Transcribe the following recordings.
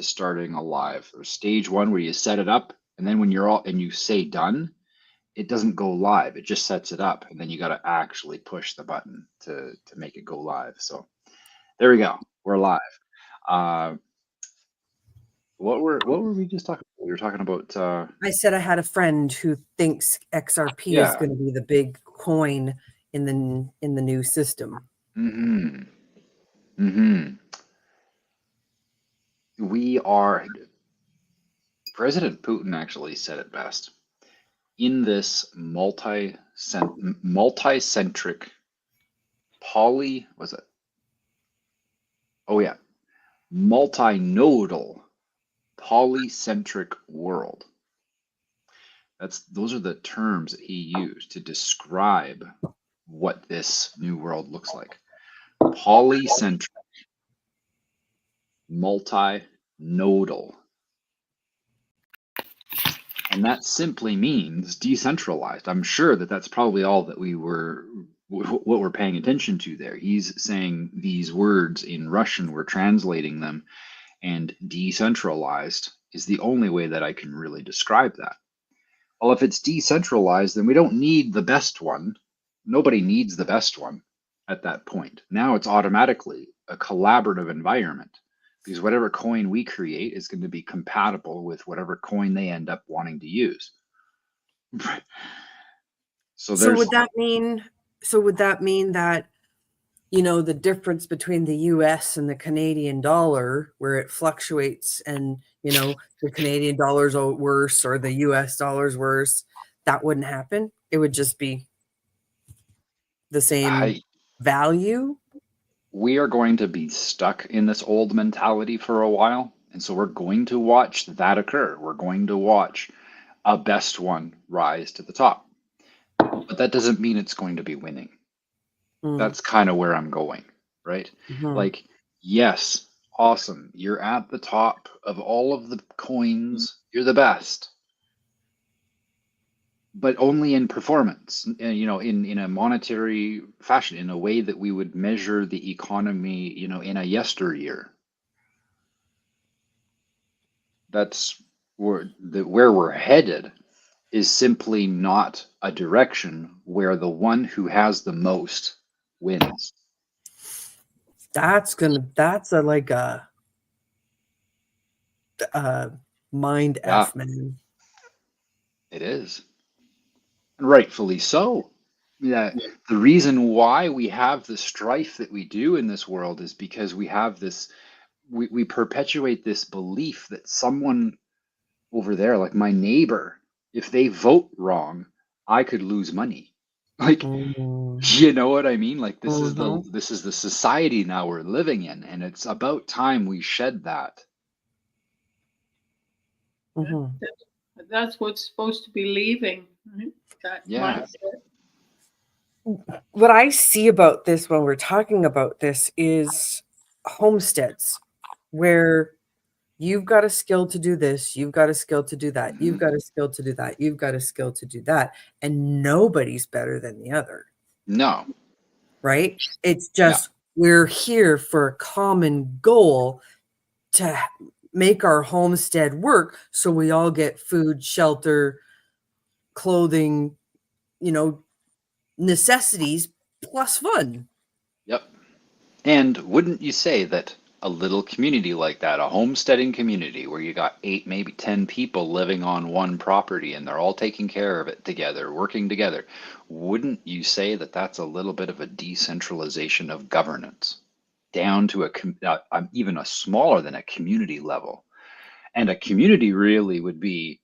to starting a live. There's stage one where you set it up, and then when you're all and you say done, it doesn't go live. It just sets it up, and then you got to actually push the button to make it go live. So there we go. We're live. Uh, what were we just talking about? We were talking about I said I had a friend who thinks XRP is yeah. going to be the big coin in the new system. Mm-hmm. Mm-hmm. We are. President Putin actually said it best. In this multi-centric multinodal polycentric world. Those are the terms that he used to describe what this new world looks like. Polycentric, multinodal. And that simply means decentralized. I'm sure that that's probably all that what we're paying attention to there. He's saying these words in Russian, we're translating them, and decentralized is the only way that I can really describe that. Well, if it's decentralized, then we don't need the best one. Nobody needs the best one at that point. Now it's automatically a collaborative environment, because whatever coin we create is going to be compatible with whatever coin they end up wanting to use. So would that mean that, the difference between the US and the Canadian dollar, where it fluctuates and, the Canadian dollar's worse or the US dollar's worse, that wouldn't happen? It would just be the same value? We are going to be stuck in this old mentality for a while. And so we're going to watch that occur. We're going to watch a best one rise to the top. But that doesn't mean it's going to be winning. That's kind of where I'm going, right? Like, yes, awesome. You're at the top of all of the coins. You're the best. But only in performance, in a monetary fashion, in a way that we would measure the economy, in a yesteryear. That's where we're headed is simply not a direction where the one who has the most wins. That's a mind F, man. It is. And rightfully so. Yeah. The reason why we have the strife that we do in this world is because we have we perpetuate this belief that someone over there, like my neighbor, if they vote wrong, I could lose money. Like, you know what I mean? Like this is the society now we're living in, and it's about time we shed that. That's what's supposed to be leaving. Right? That mindset. What I see about this when we're talking about this is homesteads, where you've got a skill to do this, you've got a skill to do that, you've got a skill to do that, you've got a skill to do that, and nobody's better than the other. No. Right? It's just we're here for a common goal to make our homestead work so we all get food, shelter, clothing, necessities plus fun. Yep. And wouldn't you say that a little community like that, a homesteading community where you got 8, maybe 10 people living on one property and they're all taking care of it together, working together, wouldn't you say that that's a little bit of a decentralization of governance down to even a smaller than a community level? And a community really would be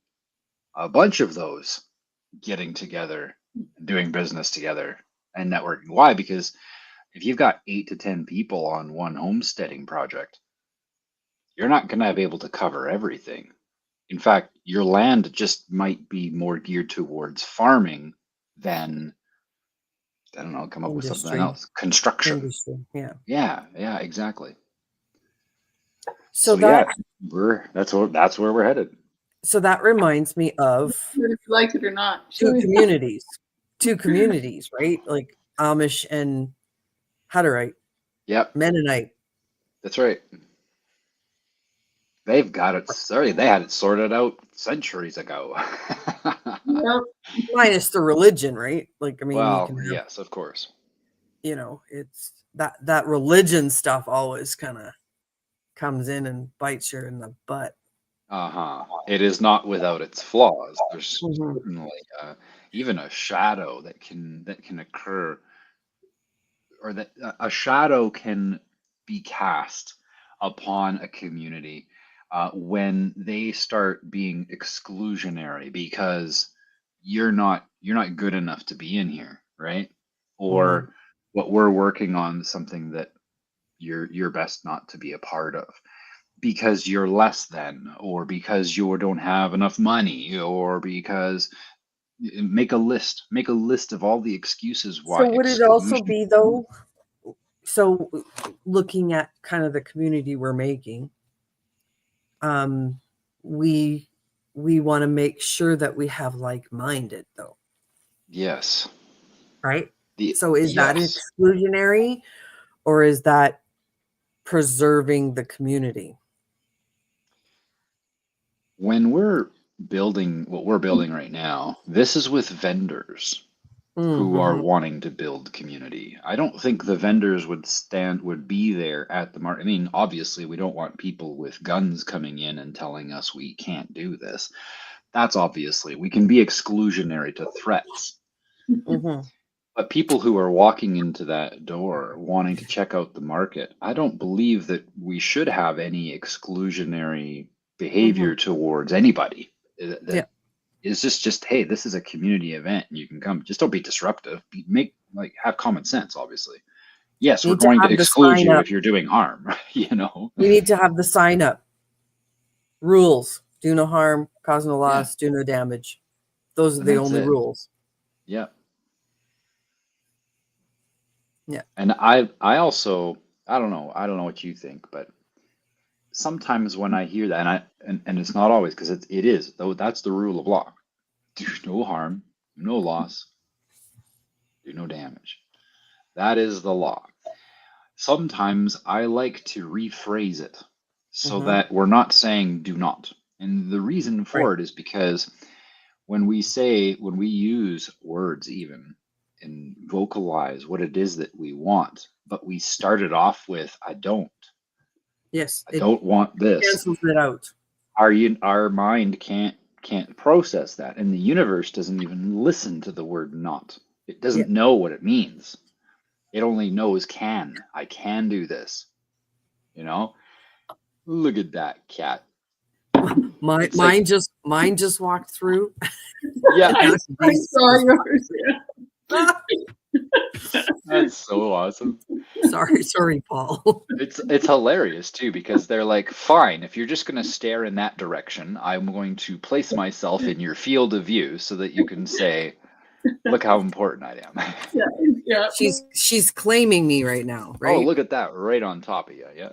a bunch of those getting together, doing business together and networking. Why? Because if you've got 8 to 10 people on one homesteading project, you're not going to be able to cover everything. In fact, your land just might be more geared towards farming than, I don't know, come up with something else. Construction. Industry. Yeah. Yeah, exactly. So that's where we're headed. So that reminds me of, if you like it or not, two communities, right? Like Amish and Hutterite. Yep. Mennonite. That's right. They've got it. Sorry, they had it sorted out centuries ago. Yep. Minus the religion, right? Like, I mean, you Well, can have, yes, of course. you know, it's that religion stuff always kind of comes in and bites you in the butt. Uh-huh. It is not without its flaws. There's Mhm. certainly even a shadow that can occur, or that a shadow can be cast upon a community when they start being exclusionary because you're not good enough to be in here, right? Or what we're working on is something that you're best not to be a part of because you're less than, or because you don't have enough money, or because make a list of all the excuses why So would it also exclusion. be though? So looking at kind of the community we're making, um, we want to make sure that we have like-minded though, Yes. right? The So is that yes. exclusionary or is that preserving the community? When we're building what we're building right now, this is with vendors who are Mm-hmm. wanting to build community. I don't think the vendors would be there at the market. I mean, obviously, we don't want people with guns coming in and telling us we can't do this. That's obviously, we can be exclusionary to threats. Mm-hmm. But people who are walking into that door wanting to check out the market, I don't believe that we should have any exclusionary behavior towards anybody. Yeah. That is just, hey, this is a community event and you can come. Just don't be disruptive. Have common sense, obviously. Yes, we're Need to going to have the exclude sign you up. if you're doing harm, you know? We need to have the sign up. Rules: do no harm, cause no loss, do no damage. Those are And the that's only it. rules. Yeah. Yeah. And I also, I don't know what you think, but sometimes when I hear that, and it's not always, because it is, though that's the rule of law. Do no harm, no loss, do no damage. That is the law. Sometimes I like to rephrase it so Mm-hmm. that we're not saying do not. And the reason Right. for it is because when we use words even and vocalize what it is that we want, but we started off with I don't Yes. I It don't want this. cancels it out. Our mind can't process that, and the universe doesn't even listen to the word not. It Yeah. doesn't know what it means. It only knows can. I can do this. You know? Look at that cat. It's like, Mine just walked through. yeah, I saw yours. Yeah. that's so awesome. Sorry, Paul. It's hilarious too because they're like, fine, if you're just gonna stare in that direction, I'm going to place myself in your field of view so that you can say, look how important I am. Yeah. Yeah. She's claiming me right now, Oh, right? look at that, right on top of you. Yeah.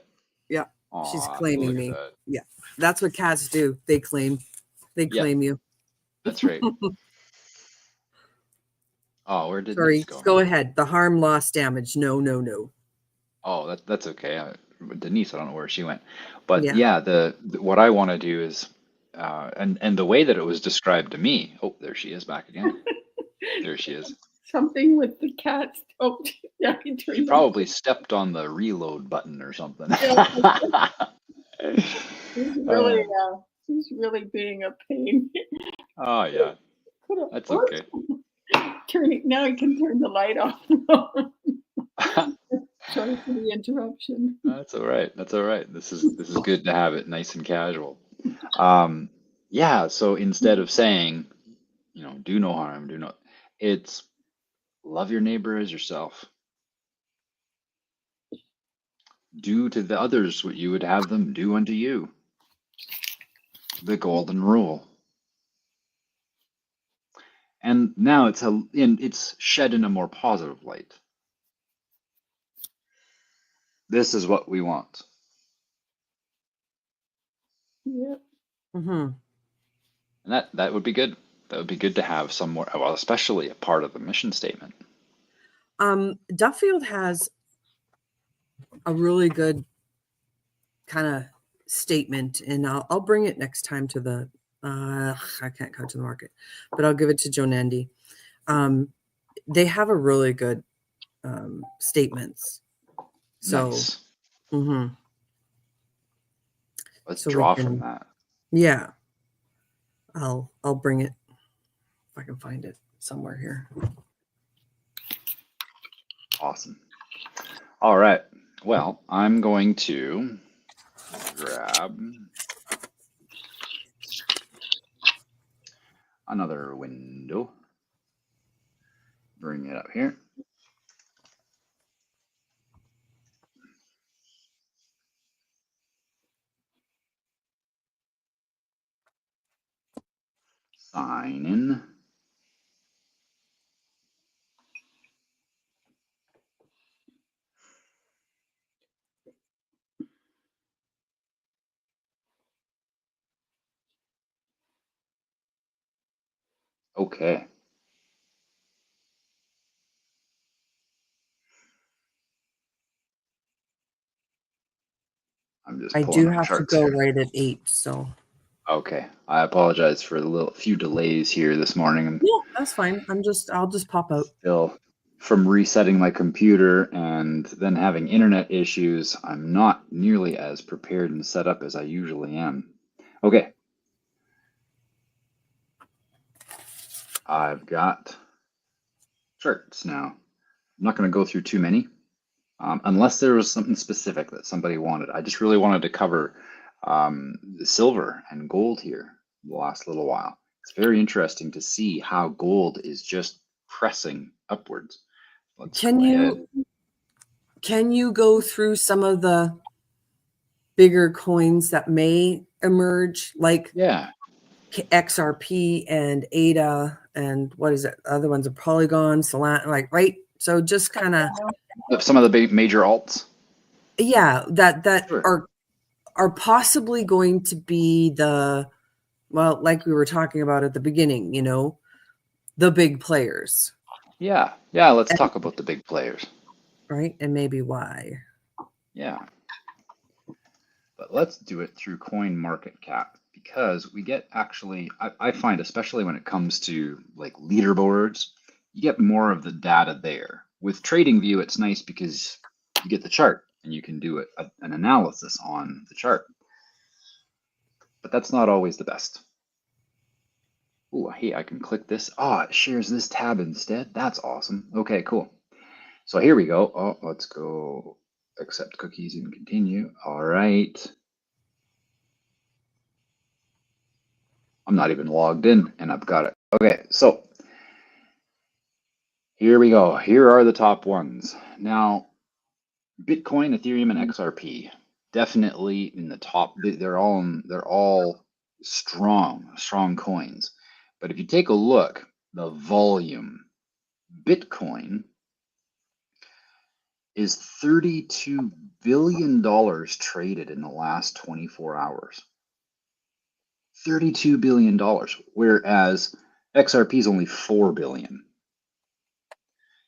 Yeah. Aw, She's claiming look at me. that. Yeah. That's what cats do. They claim Yeah, you. that's right. Oh, where did Sorry. Denise go? Go ahead. The harm, loss, damage. No. Oh, that's okay. Denise, I don't know where she went, but Yeah. yeah, the what I want to do is, and the way that it was described to me. Oh, there she is back again. There she is. Something with the cats. Oh, yeah. He She turned probably stepped on the reload button or something. She's really being a pain. Oh yeah, that's okay. Now he can turn the light off. Sorry for the interruption. That's all right. That's all right. This is good to have it nice and casual. Yeah, so instead of saying, do no harm, it's love your neighbor as yourself. Do to the others what you would have them do unto you. The golden rule. And now it's shed in a more positive light. This is what we want. Yeah. Mm-hmm. And that would be good. That would be good to have somewhere, well, especially a part of the mission statement. Duffield has a really good kind of statement, and I'll bring it next time to the. I can't come to the market, but I'll give it to Joe Nandy. They have a really good statements. So, Nice. mhm. Let's So we draw from can, that. yeah, I'll bring it if I can find it somewhere here. Awesome. All right. Well, I'm going to grab another window, bring it up here. Sign in. Okay. I'm just I pulling do up have to charts go here. right at 8, so. Okay. I apologize for the few delays here this morning. Yeah, that's fine. I'll just pop out. Still, from resetting my computer and then having internet issues, I'm not nearly as prepared and set up as I usually am. Okay. I've got charts now. I'm not going to go through too many, unless there was something specific that somebody wanted. I just really wanted to cover the silver and gold here the last little while. It's very interesting to see how gold is just pressing upwards. Let's Can go ahead. you go through some of the bigger coins that may emerge, like Yeah. XRP and ADA, and what is it? Other ones are Polygon, Solana, like, right? So just kind of, Some of the big major alts. yeah, that Sure. are possibly going to be the, well, like we were talking about at the beginning, the big players, Yeah. Yeah. Let's talk about the big players. right? And maybe why. Yeah. But let's do it through CoinMarketCap because we get actually, I find, especially when it comes to like leaderboards, you get more of the data there. With TradingView, it's nice because you get the chart and you can do an analysis on the chart. But that's not always the best. Oh, hey, I can click this. Oh, it shares this tab instead. That's awesome. Okay, cool. So here we go. Oh, let's go accept cookies and continue. All right. I'm not even logged in and I've got it. Okay, so here we go. Here are the top ones. Now, Bitcoin, Ethereum, and XRP definitely in the top. They're all strong coins. But if you take a look, the volume, Bitcoin is $32 billion traded in the last 24 hours. $32 billion, whereas XRP is only 4 billion.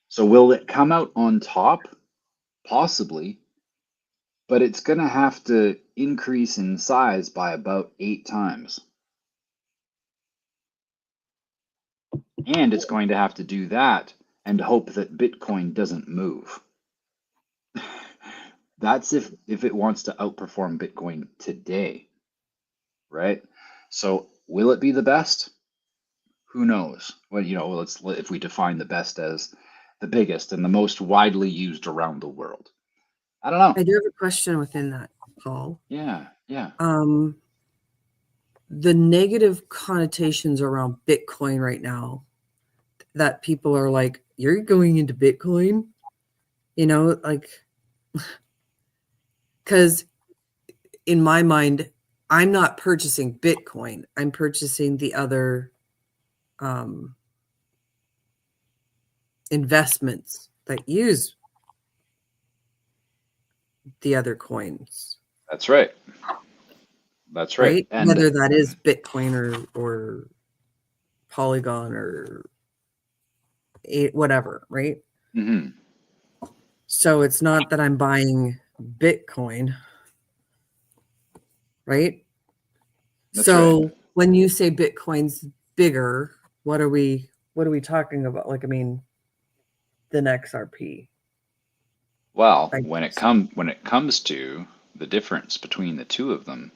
So will it come out on top? Possibly, but it's going to have to increase in size by about 8 times. And it's going to have to do that and hope that Bitcoin doesn't move. That's if it wants to outperform Bitcoin today, right? So will it be the best? Who knows? Well, if we define the best as the biggest and the most widely used around the world. I don't know. I do have a question within that, Paul. Yeah. The negative connotations around Bitcoin right now, that people are like, you're going into Bitcoin, like, because in my mind, I'm not purchasing Bitcoin. I'm purchasing the other investments that use the other coins. That's right. That's right. And whether that is Bitcoin or Polygon or whatever, right? mm-hmm. So it's not that I'm buying Bitcoin. right? That's So right. when you say Bitcoin's bigger, what are we talking about? Like, I mean, than XRP. Well, I when guess. it comes to the difference between the two of them,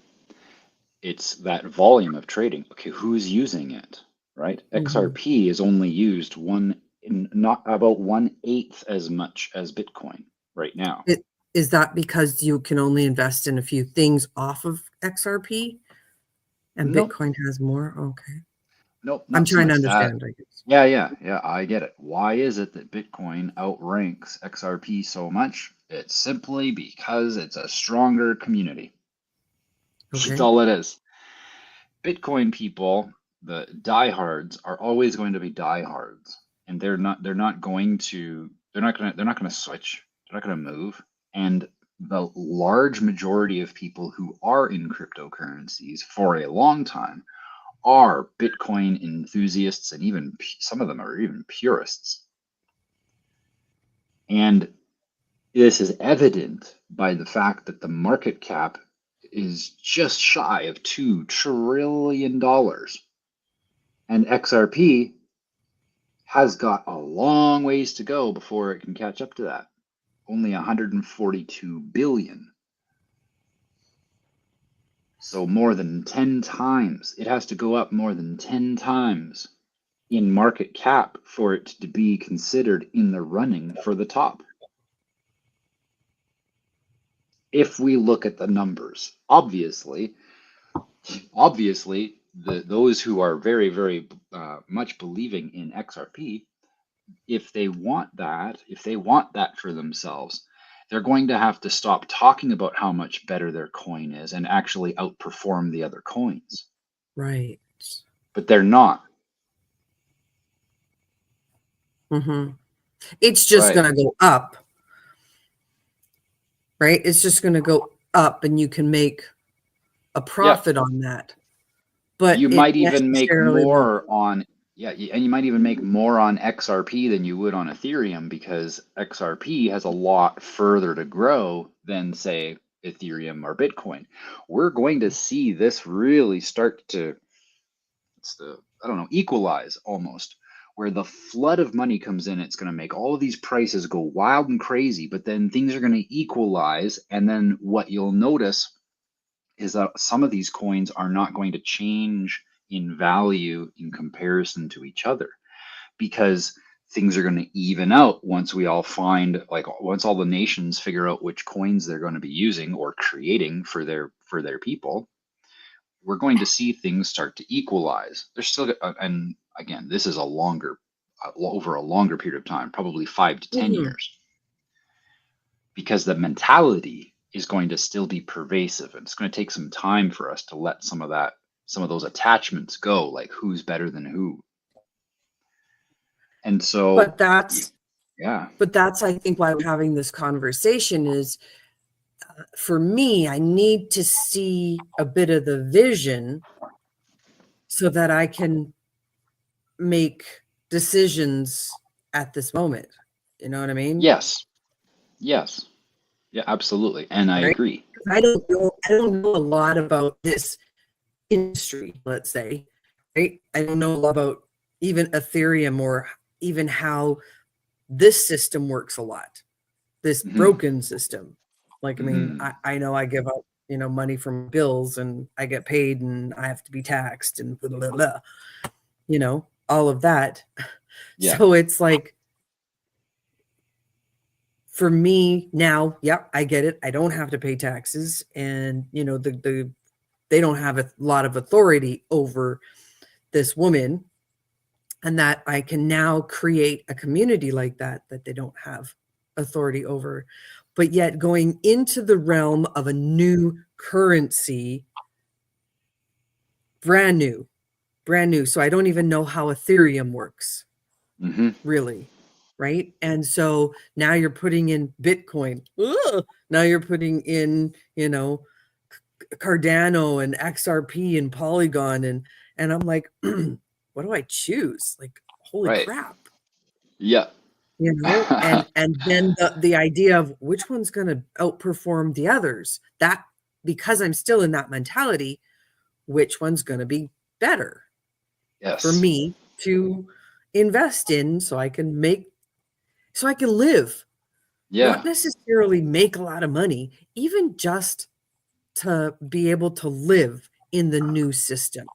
it's that volume of trading. Okay, who's using it, right? Mhm. XRP is only used not about 1/8 as much as Bitcoin right now. Is that because you can only invest in a few things off of XRP and Nope, Bitcoin has more? Okay. nope, I'm not so trying to much that. understand, I guess. Yeah, I get it. Why is it that Bitcoin outranks XRP so much? It's simply because it's a stronger community. That's Okay. all it is. Bitcoin people, the diehards, are always going to be diehards, and they're not going to switch. They're not going to move. And the large majority of people who are in cryptocurrencies for a long time are Bitcoin enthusiasts, and even some of them are even purists. And this is evident by the fact that the market cap is just shy of $2 trillion. And XRP has got a long ways to go before it can catch up to that. Only 142 billion. So more than 10 times. It has to go up more than 10 times in market cap for it to be considered in the running for the top. If we look at the numbers, obviously, those who are very, very much believing in XRP, if they want that for themselves, they're going to have to stop talking about how much better their coin is and actually outperform the other coins. Right. But they're not. Mm-hmm. It's just Right. going to go up, right? It's just going to go up, and you can make a Yeah. profit on that. But You it might even make necessarily won't. more on, yeah, and you might even make more on XRP than you would on Ethereum, because XRP has a lot further to grow than, say, Ethereum or Bitcoin. We're going to see this really start to, I don't know, equalize almost, where the flood of money comes in. It's going to make all of these prices go wild and crazy, but then things are going to equalize. And then what you'll notice is that some of these coins are not going to change in value in comparison to each other, because things are going to even out once we all find, like, once all the nations figure out which coins they're going to be using or creating for their people. We're going to see things start to equalize. There's still, and again, this is over a longer period of time, probably 5 to 10 Mhm. years, because the mentality is going to still be pervasive, and it's going to take some time for us to let some of those attachments go, like who's better than who. And so, But that's yeah, I think why we're having this conversation is, for me, I need to see a bit of the vision so that I can make decisions at this moment. You know what I mean? yes, yes, yeah, absolutely, and I Right? agree. I don't know a lot about this industry, let's say, right? I don't know a lot about even Ethereum or even how this system works a lot, this Hmm. broken system. Like, I mean, Hmm. I know I give out, money from bills, and I get paid, and I have to be taxed, and blah, blah, blah, all of that. Yeah. So it's like, for me now, yep, I get it. I don't have to pay taxes, and they don't have a lot of authority over this woman, and that I can now create a community like that they don't have authority over. But yet, going into the realm of a new currency, brand new. So I don't even know how Ethereum works, Hmm. really. Right. And so now you're putting in Bitcoin. Ugh. Now you're putting in, Cardano and XRP and Polygon, and I'm like, what do I choose? Like, holy Right. crap. Yeah. And then the idea of which one's going to outperform the others, that because I'm still in that mentality, which one's going to be better Yes. for me to invest in so I can live, Yeah. not necessarily make a lot of money, even just to be able to live in the new system,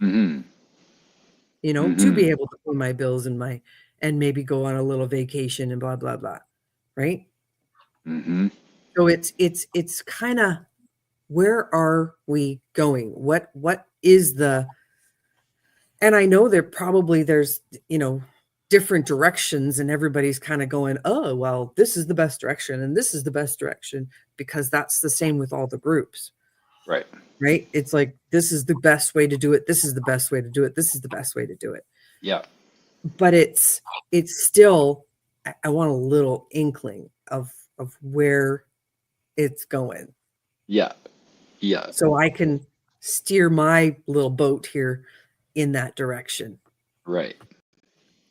Mm-hmm. to be able to pay my bills and maybe go on a little vacation and blah, blah, blah. Right. Mm-hmm. So it's kind of, where are we going? What is and I know there's, different directions, and everybody's kind of going, oh, well, this is the best direction and this is the best direction, because that's the same with all the groups. Right. Right. It's like, this is the best way to do it. This is the best way to do it. This is the best way to do it. Yeah. But it's still, I want a little inkling of where it's going. Yeah. Yeah. So I can steer my little boat here in that direction. Right.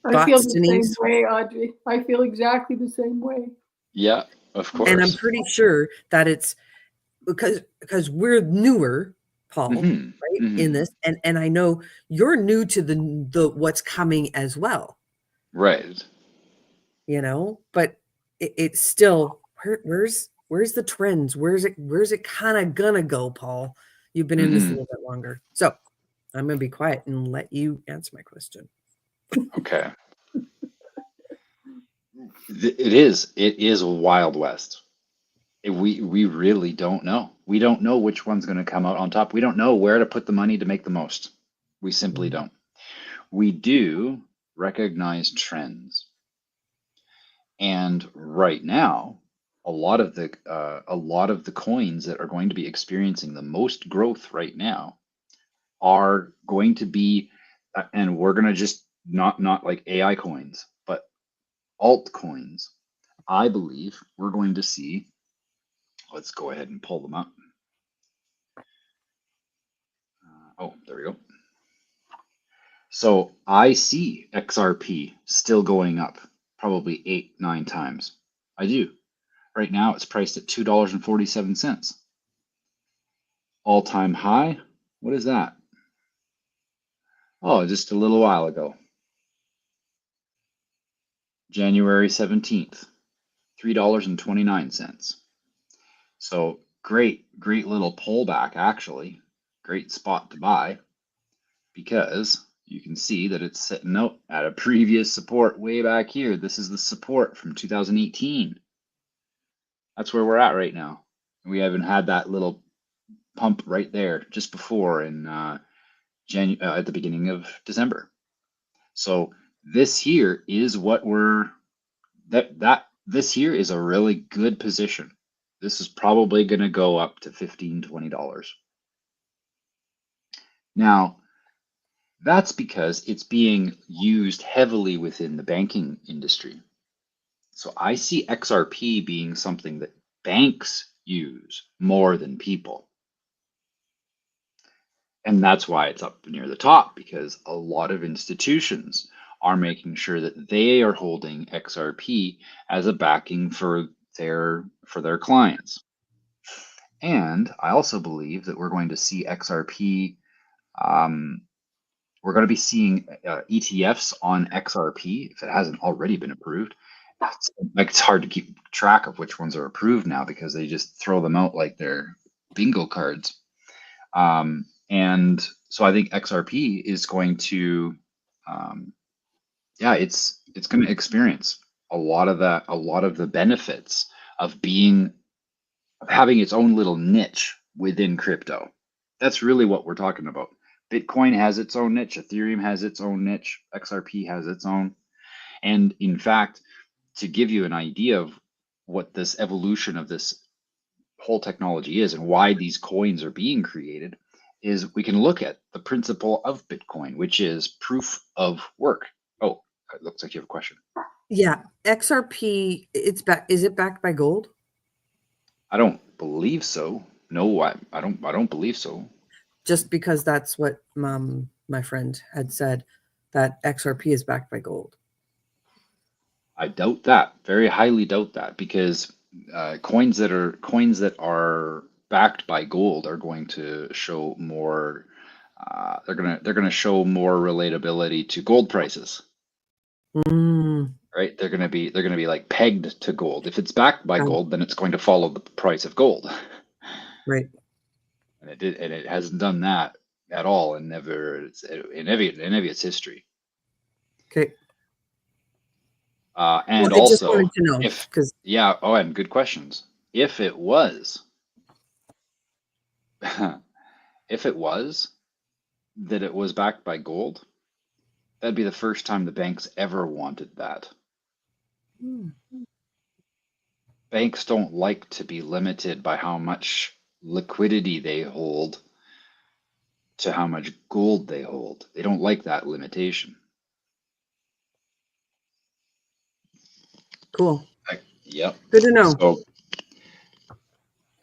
I feel Thoughts, the same Denise? way, Audrey. I feel exactly the same way. Yeah, of course. And I'm pretty sure that it's because we're newer, Paul, Mm-hmm. right, Mm-hmm. in this, and I know you're new to the what's coming as well. Right. But it's still, where's the trends? Where's it kind of gonna go, Paul? You've been in this a little bit longer, so I'm gonna be quiet and let you answer my question. Okay. It is a Wild West. We really don't know. We don't know which one's going to come out on top. We don't know where to put the money to make the most. We simply don't. We do recognize trends. And right now, a lot of the coins that are going to be experiencing the most growth right now are going to be, and we're going to just not like AI coins, but altcoins. I believe we're going to see. Let's go ahead and pull them up. Oh, there we go. So I see XRP still going up, probably 8-9 times. I do. Right now it's priced at $2.47. All-time high. What is that? Oh, just a little while ago. January 17th, $3.29. So great little pullback, actually. Great spot to buy, because you can see that it's sitting out at a previous support way back here. This is the support from 2018. That's where we're at right now. We haven't had that little pump right there just before in at the beginning of December. So this here is what this here is a really good position. This is probably going to go up to $15-20. Now, that's because it's being used heavily within the banking industry. So I see XRP being something that banks use more than people. And that's why it's up near the top, because a lot of institutions are making sure that they are holding XRP as a backing for their clients. And I also believe that we're going to see XRP, we're going to be seeing ETFs on XRP if it hasn't already been approved. It's hard to keep track of which ones are approved now, because they just throw them out like they're bingo cards. And so I think XRP is going to, it's going to experience a lot of the benefits of having its own little niche within crypto. That's really what we're talking about. Bitcoin has its own niche, Ethereum has its own niche, XRP has its own. And in fact, to give you an idea of what this evolution of this whole technology is and why these coins are being created, is we can look at the principle of Bitcoin, which is proof of work. Oh, it looks like you have a question. Yeah, XRP, is it backed by gold? I don't believe so. No, I don't believe so. Just because that's what my friend had said, that XRP is backed by gold. I doubt that. Very highly doubt that, because coins that are backed by gold are going to show more. They're gonna show more relatability to gold prices, Mm, right? They're gonna be like pegged to gold. If it's backed by right. gold, then it's going to follow the price of gold, Right. and it hasn't done that at all in its history. Okay. And Well, I just also, wanted to know if because yeah, oh, and good questions. If it was, if it was that it was backed by gold, that'd be the first time the banks ever wanted that. Banks don't like to be limited by how much liquidity they hold to how much gold they hold. They don't like that limitation. cool. Yep. Good to know. So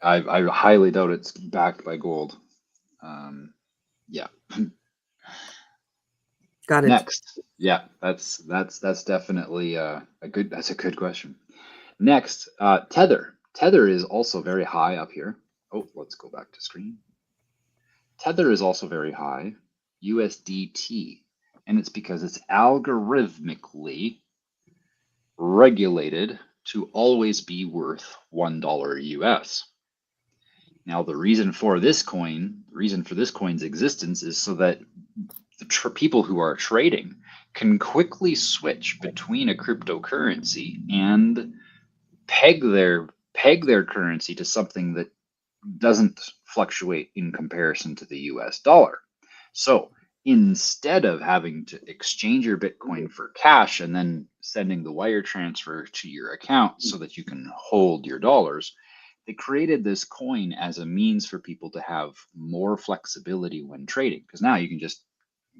I highly doubt it's backed by gold. Yeah. Got it. Next. Yeah, that's definitely that's a good question. Next, Tether. Tether is also very high up here. Oh, let's go back to screen. Tether is also very high, USDT, and it's because it's algorithmically regulated to always be worth $1 US. Now, the reason for this coin's existence is so that the people who are trading can quickly switch between a cryptocurrency and peg their currency to something that doesn't fluctuate in comparison to the US dollar. So instead of having to exchange your Bitcoin for cash and then sending the wire transfer to your account so that you can hold your dollars, they created this coin as a means for people to have more flexibility when trading. Because now you can just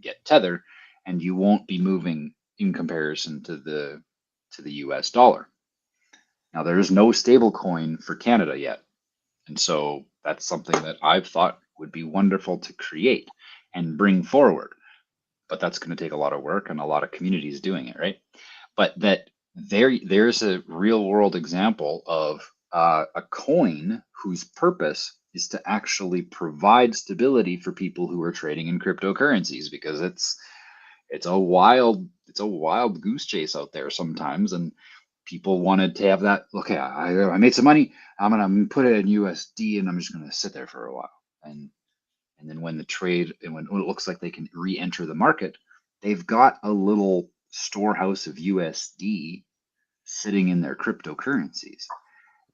get Tether and you won't be moving in comparison to the US dollar. Now there is no stable coin for Canada yet. And so that's something that I've thought would be wonderful to create and bring forward. But that's going to take a lot of work and a lot of communities doing it, right? But that there's a real world example of a coin whose purpose is to actually provide stability for people who are trading in cryptocurrencies, because it's a wild goose chase out there sometimes, and people wanted to have that. Okay, I made some money. I'm gonna put it in USD, and I'm just gonna sit there for a while. And then when when it looks like they can re-enter the market, they've got a little storehouse of USD sitting in their cryptocurrencies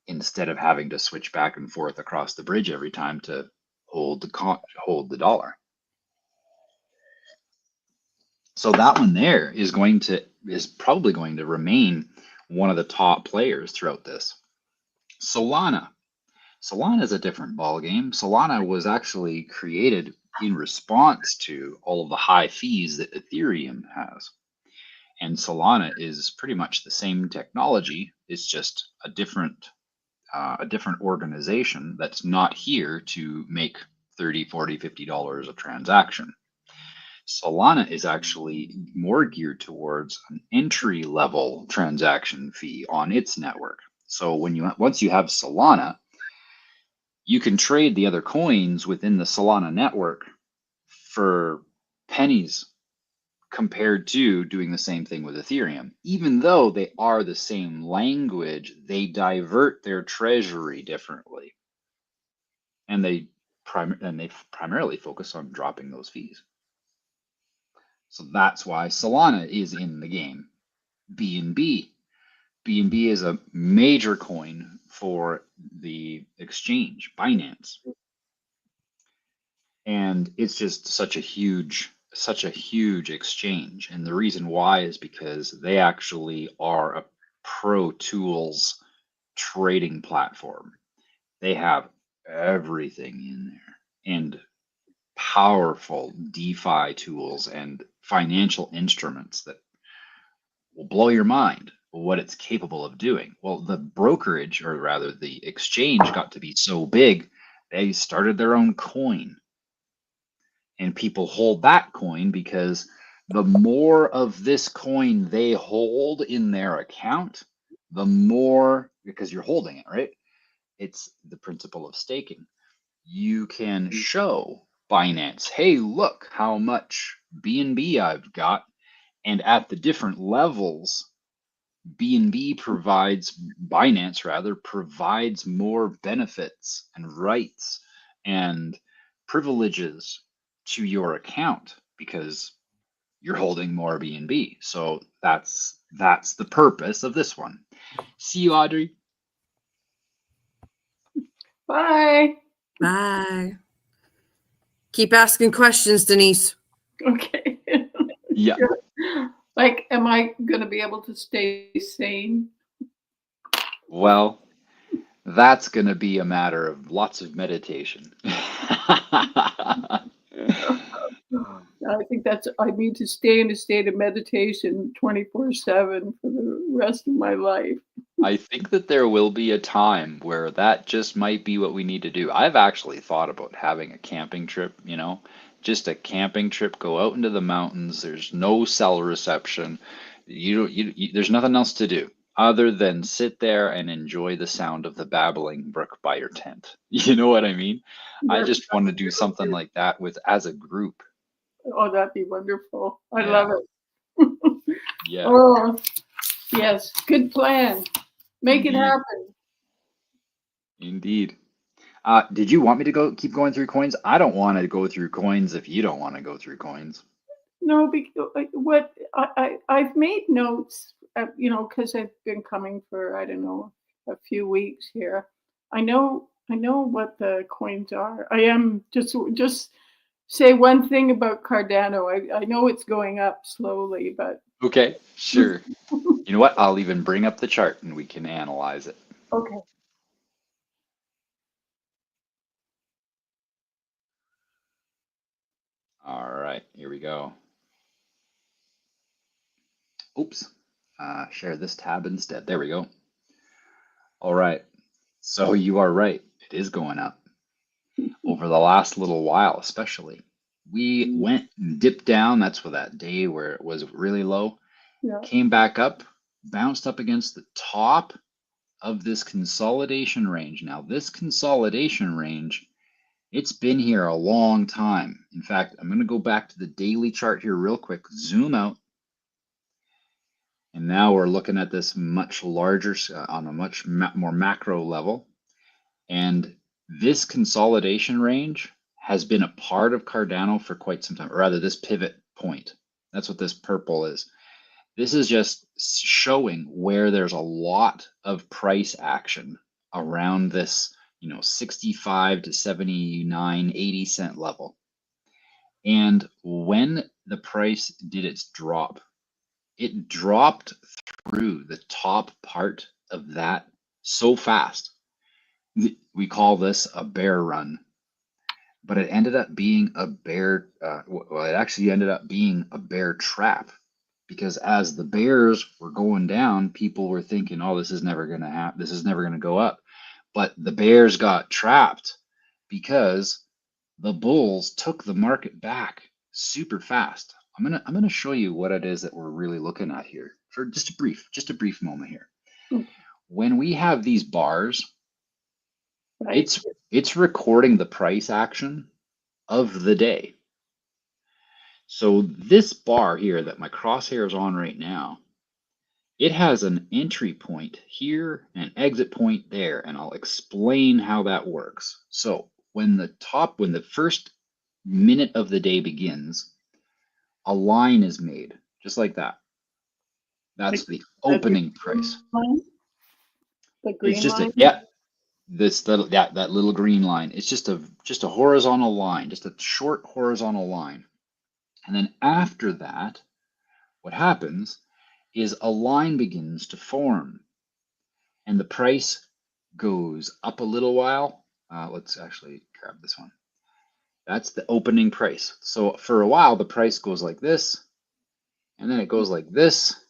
instead of having to switch back and forth across the bridge every time to hold the dollar. So that one there is probably going to remain one of the top players throughout this. Solana. Solana is a different ballgame. Solana was actually created in response to all of the high fees that Ethereum has. And Solana is pretty much the same technology. It's just a different organization that's not here to make $30, $40, $50 a transaction. Solana is actually more geared towards an entry level transaction fee on its network. So once you have Solana, you can trade the other coins within the Solana network for pennies compared to doing the same thing with Ethereum. Even though they are the same language, they divert their treasury differently. And they primarily focus on dropping those fees. So that's why Solana is in the game. BNB. BNB is a major coin for the exchange, Binance. And it's just such a huge exchange. And the reason why is because they actually are a Pro Tools trading platform. They have everything in there, and powerful DeFi tools and financial instruments that will blow your mind what it's capable of doing. Well, the brokerage, or rather the exchange, got to be so big, they started their own coin. And people hold that coin because the more of this coin they hold in their account, the more, because you're holding it, right? It's the principle of staking. you can show Binance, hey, look how much BNB I've got. And at the different levels, BNB provides, Binance rather, provides more benefits and rights and privileges to your account because you're holding more BNB. So that's the purpose of this one. See you, Audrey. Bye. Bye. Keep asking questions, Denise. Okay. Yeah. Like, am I going to be able to stay sane? Well, that's going to be a matter of lots of meditation. I think I need to stay in a state of meditation 24/7 for the rest of my life. I think that there will be a time where that just might be what we need to do. I've actually thought about having a camping trip, just a camping trip, go out into the mountains. There's no cell reception. There's nothing else to do other than sit there and enjoy the sound of the babbling brook by your tent. You know what I mean? I just want to do something like that as a group. Oh, that'd be wonderful. I Yeah. love it. Yeah. Oh, yes. Good plan. Make it Indeed. happen. Indeed. Did you want me to keep going through coins? I don't want to go through coins if you don't want to go through coins. No, because what I've made notes, because I've been coming for, I don't know, a few weeks here. I know what the coins are. I am just say one thing about Cardano. I know it's going up slowly, but Okay, sure. You know what? I'll even bring up the chart and we can analyze it. okay. All right, here we go. Oops. Share this tab instead. There we go. All right. So you are right. It is going up. Over the last little while, especially. We went and dipped down. That's where that day where it was really low. Yeah. Came back up, bounced up against the top of this consolidation range. Now, this consolidation range, it's been here a long time. In fact, I'm going to go back to the daily chart here real quick, zoom out. And now we're looking at this much larger, on a much more macro level. And this consolidation range has been a part of Cardano for quite some time, or rather this pivot point. That's what this purple is. This is just showing where there's a lot of price action around this, 65 to 79, 80 cent level. And when the price did its drop, it dropped through the top part of that so fast. We call this a bear run, but it ended up being a bear. Well, it actually ended up being a bear trap because as the bears were going down, people were thinking, "Oh, this is never going to happen. This is never going to go up." But the bears got trapped because the bulls took the market back super fast. I'm gonna show you what it is that we're really looking at here for just a brief moment here. When we have these bars, Right. it's recording the price action of the day. So this bar here that my crosshair is on right now, it has an entry point here and an exit point there, and I'll explain how that works. So when the first minute of the day begins, a line is made, just like that. That's the opening price. The green It's just line? that little green line. It's just a horizontal line, just a short horizontal line. And then after that, what happens is a line begins to form and the price goes up a little while. Let's actually grab this one. That's the opening price. So for a while, the price goes like this, and then it goes like this,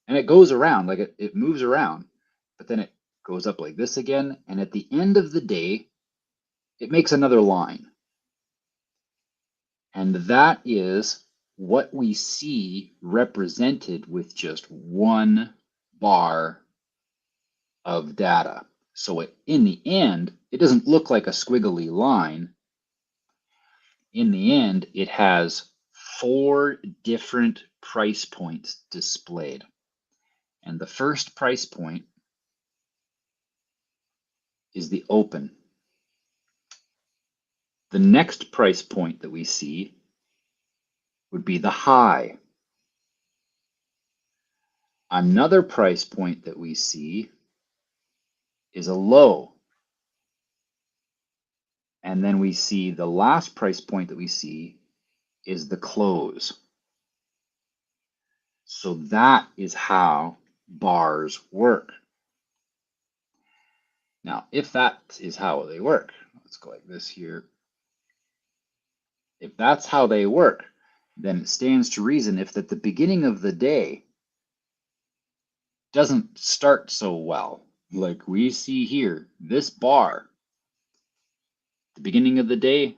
and it goes around, like it moves around, but then it goes up like this again. And at the end of the day, it makes another line. And that is what we see represented with just one bar of data. So in the end, it doesn't look like a squiggly line. In the end, it has 4 different price points displayed. And the first price point is the open. The next price point that we see would be the high. Another price point that we see is a low. And then we see the last price point that we see is the close. So that is how bars work. Now, if that is how they work, let's go like this here. If that's how they work, then it stands to reason if at the beginning of the day doesn't start so well, like we see here, this bar, the beginning of the day,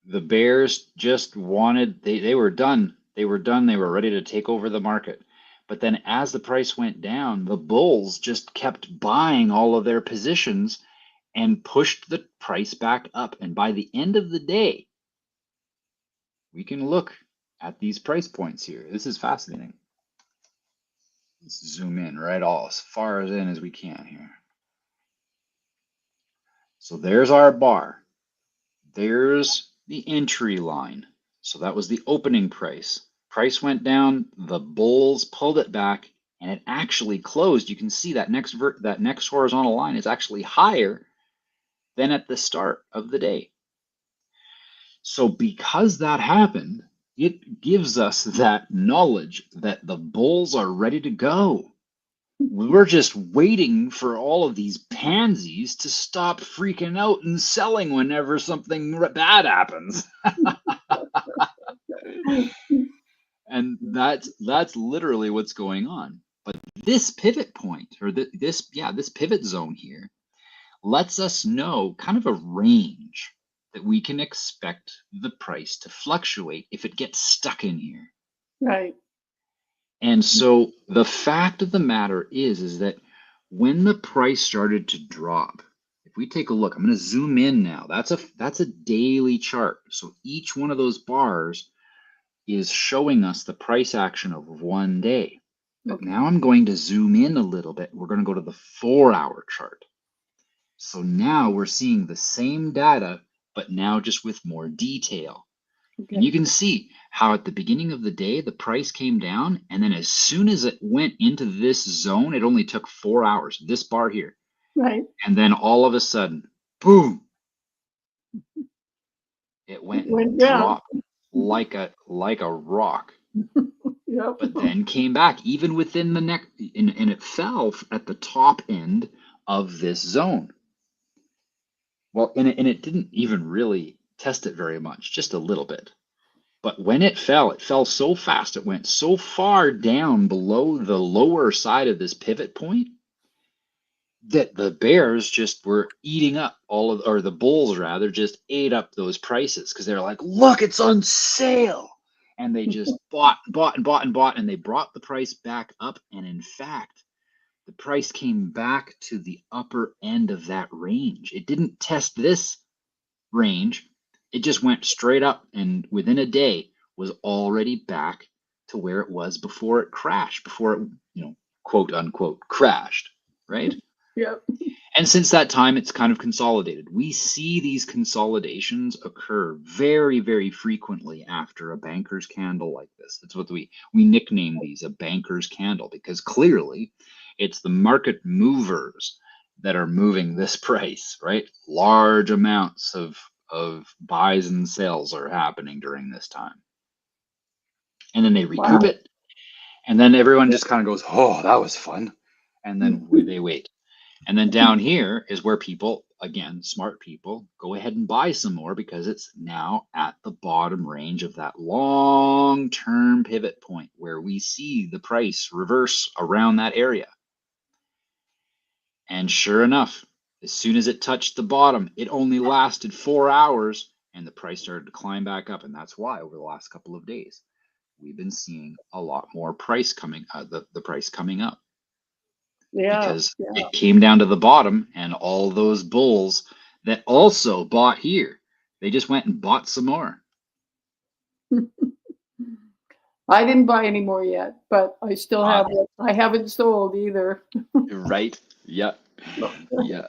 the bears just wanted, they were done. They were done. They were ready to take over the market. But then as the price went down, the bulls just kept buying all of their positions and pushed the price back up. And by the end of the day, we can look at these price points here. This is fascinating. Let's zoom in right all as far as in as we can here. So there's our bar. There's the entry line. So that was the opening price. Price went down, the bulls pulled it back, and it actually closed. You can see that next horizontal line is actually higher than at the start of the day. So because that happened, it gives us that knowledge that the bulls are ready to go. We're just waiting for all of these pansies to stop freaking out and selling whenever something bad happens. And that's literally what's going on. But this pivot point, or this pivot zone here, lets us know kind of a range that we can expect the price to fluctuate if it gets stuck in here. Right. And so the fact of the matter is that when the price started to drop, if we take a look, I'm going to zoom in now. That's a daily chart. So each one of those bars is showing us the price action of one day. But Okay. now I'm going to zoom in a little bit. We're going to go to the 4-hour chart. So now we're seeing the same data, but now just with more detail. Okay. And you can see how at the beginning of the day, the price came down. And then as soon as it went into this zone, it only took 4 hours, this bar here. Right. And then all of a sudden, boom, it went and down. dropped like a rock. Yep. But then came back even within the neck, and it fell at the top end of this zone. Well, and it didn't even really test it very much, just a little bit. But when it fell so fast, it went so far down below the lower side of this pivot point that the bears just were eating up or the bulls rather, just ate up those prices because they're like, look, it's on sale. And they just bought, and they brought the price back up. And in fact, the price came back to the upper end of that range. It didn't test this range. It just went straight up, and within a day was already back to where it was before it crashed, before it, quote unquote, crashed, right? Yep. And since that time, it's kind of consolidated. We see these consolidations occur very, very frequently after a banker's candle like this. That's what we nickname these a banker's candle, because clearly it's the market movers that are moving this price, right? Large amounts of buys and sales are happening during this time. And then they recoup it. And then everyone just kind of goes, oh, that was fun. And then they wait. And then down here is where people, again, smart people, go ahead and buy some more because it's now at the bottom range of that long-term pivot point where we see the price reverse around that area. And sure enough, as soon as it touched the bottom, it only lasted 4 hours and the price started to climb back up. And that's why over the last couple of days, we've been seeing a lot more price coming, the price coming up. Yeah. because Yeah. it came down to the bottom, and all those bulls that also bought here, they just went and bought some more. I didn't buy any more yet, but I still Uh, have it. I haven't sold either. right? Yeah. Yeah.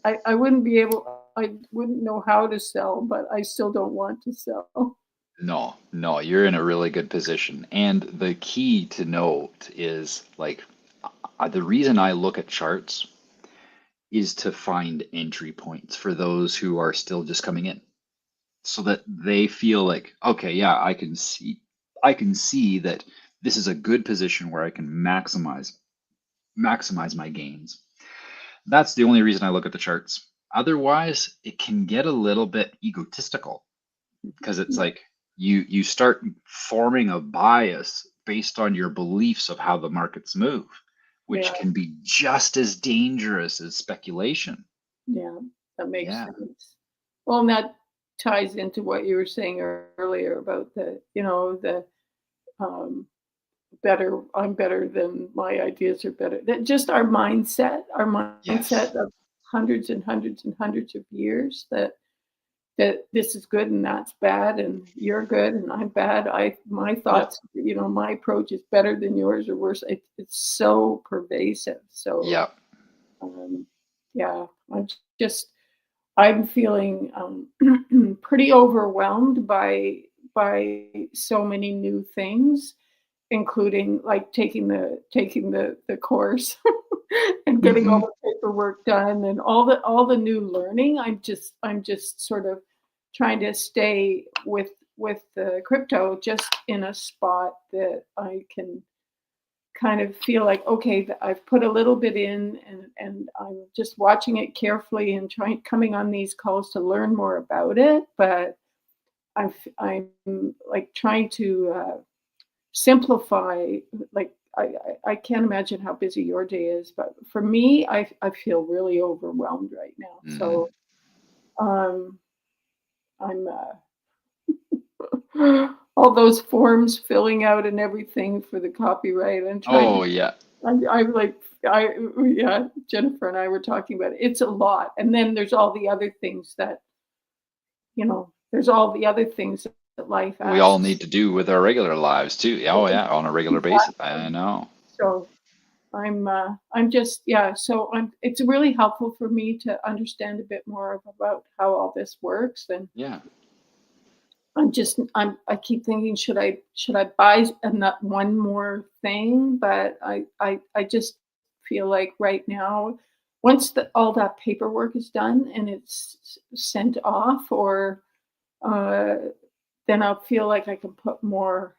I wouldn't be able, I wouldn't know how to sell, but I still don't want to sell. No, no, you're in a really good position. And the key to note is like the reason I look at charts is to find entry points for those who are still just coming in so that they feel like, okay, yeah, I can see that this is a good position where I can maximize my gains. That's the only reason I look at the charts. Otherwise, it can get a little bit egotistical because it's like you start forming a bias based on your beliefs of how the markets move, which Yeah, can be just as dangerous as speculation. yeah, that makes Yeah. sense. Well, and that ties into what you were saying earlier about the um, better, I'm better than my ideas are better. That just our Yes. mindset of hundreds and hundreds and hundreds of years that this is good and that's bad and you're good and I'm bad. My Yeah. thoughts, my approach is better than yours or worse. It's so pervasive. So Yeah. um, yeah, just I'm feeling pretty overwhelmed by so many new things, including like taking the course and getting all Hmm. the paperwork done and all the new learning. I'm just sort of trying to stay with the crypto just in a spot that I can kind of feel like, okay, I've put a little bit in and I'm just watching it carefully and coming on these calls to learn more about it. But I'm like trying to simplify, like I can't imagine how busy your day is, but for me, I feel really overwhelmed right now. Hmm. So um, I'm all those forms filling out and everything for the copyright and trying to Oh, yeah. I'm like, yeah, Jennifer and I were talking about it. It's a lot. And then there's all the other things there's all the other things that life We all asks. need to do with our regular lives too. Oh, yeah, on a regular basis. I know. So I'm just, yeah, so it's really helpful for me to understand a bit more about how all this works. And Yeah. I keep thinking, should I buy one more thing? But I just feel like right now, once all that paperwork is done and it's sent off, or uh, then I'll feel like I can put more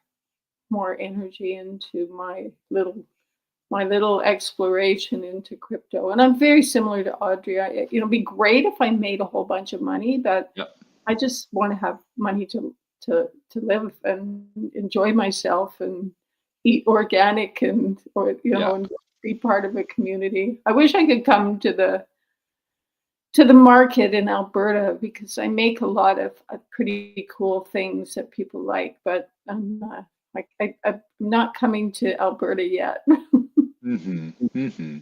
energy into my little exploration into crypto. And I'm very similar to Audrey. It'd be great if I made a whole bunch of money, but Yep. I just want to have money to live and enjoy myself and eat organic Yeah. and be part of a community. I wish I could come to the market in Alberta because I make a lot of pretty cool things that people like, but I'm not coming to Alberta yet. Hmm. Hmm.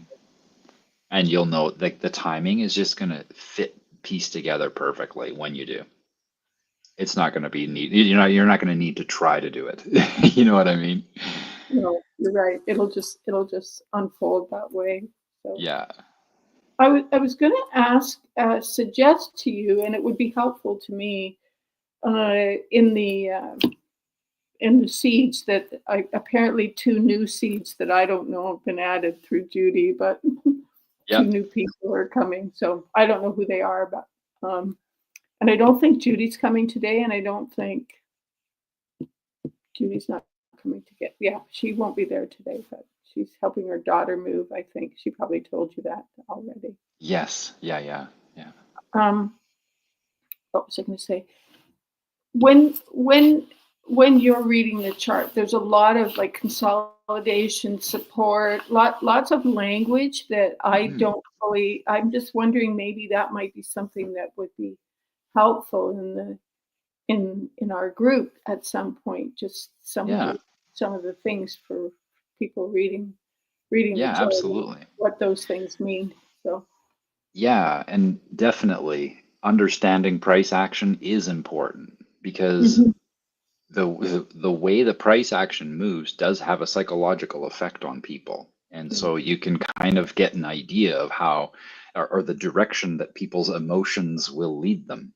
And you'll know like the timing is just gonna piece together perfectly when you do. It's not gonna be neat. You're not gonna need to try to do it. You know what I mean? No, you're right. It'll just unfold that way. So Yeah. I was going to suggest to you, and it would be helpful to me uh, in the uh, in the seeds that apparently two new seeds that I don't know have been added through Judy, but two Yep. new people are coming. So I don't know who they are, but and I don't think Judy's coming today, and I don't think Judy's not coming to get. Yeah, she won't be there today, but she's helping her daughter move. I think she probably told you that already. Yes. Yeah. Yeah. Yeah. Um, what was I going to say? When you're reading the chart, there's a lot of like consolidation support, lots of language that I Hmm. don't fully. I'm just wondering, maybe that might be something that would be helpful in our group at some point. Just some of Yeah. the some of the things for people reading. reading the Yeah, chart, absolutely. what those things mean. So, Yeah, and definitely understanding price action is important because mhm. the way the price action moves does have a psychological effect on people. And Yeah. so you can kind of get an idea of how or the direction that people's emotions will lead them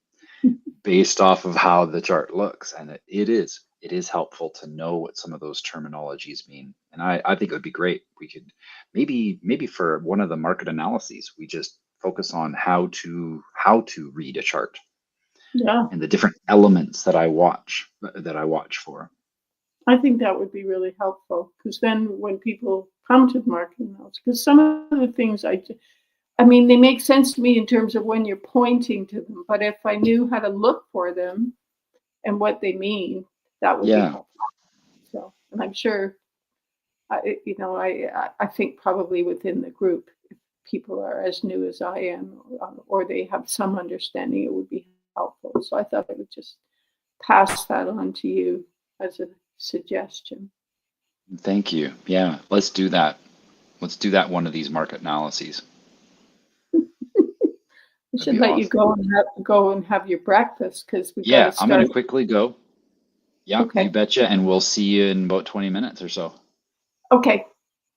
based off of how the chart looks. And it is helpful to know what some of those terminologies mean. And I think it would be great. We could maybe for one of the market analyses, we just focus on how to read a chart Yeah, and the different elements that I watch for. I think that would be really helpful because then when people come to the marketing notes, because some of the things I mean, they make sense to me in terms of when you're pointing to them, but if I knew how to look for them and what they mean, that would be Yeah. helpful. So, and I'm sure, I think probably within the group, if people are as new as I am, or they have some understanding, it would be helpful. So I thought I would just pass that on to you as a suggestion. Thank you. Yeah, let's do that. Let's do that one of these market analyses. I That'd should be let you awesome. go and have your breakfast because we got to Yeah, I'm gonna start. quickly go. Yeah, you Okay. betcha, and we'll see you in about 20 minutes or so. Okay.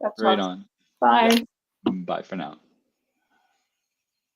That's Right awesome. on. Yeah. Bye. Bye for now.